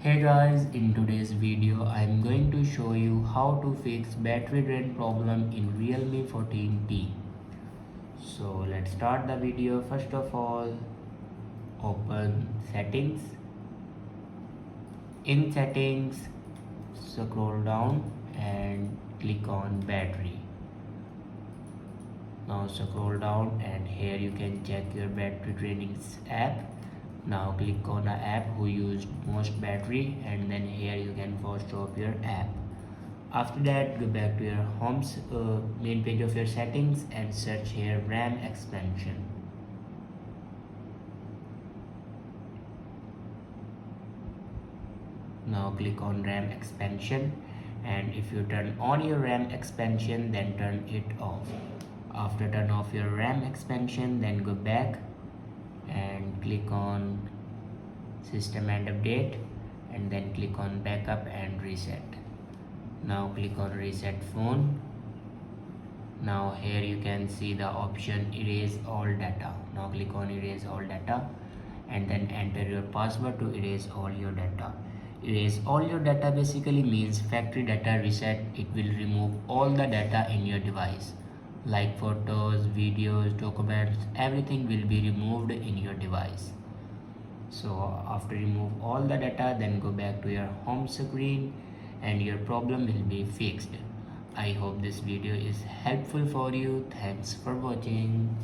Hey guys, in today's video I am going to show you how to fix battery drain problem in Realme 14T. So let's start the video. First of all, open settings. In settings, scroll down and click on battery. Now scroll down and here you can check your battery draining app. Now click on a app who used most battery and then here you can first stop your app. After that, go back to your main page of your settings and search here RAM expansion. Now click on RAM expansion, and if you turn on your RAM expansion then turn it off. After turn off your RAM expansion, then go back and click on system and update and then click on backup and reset. Now click on reset phone. Now here you can see the option erase all data. Now click on erase all data and then enter your password to erase all your data. Erase all your data basically means factory data reset. It will remove all the data in your device like photos, videos, documents, everything will be removed in your device. So after remove all the data, then go back to your home screen and your problem will be fixed. I hope this video is helpful for you. Thanks for watching.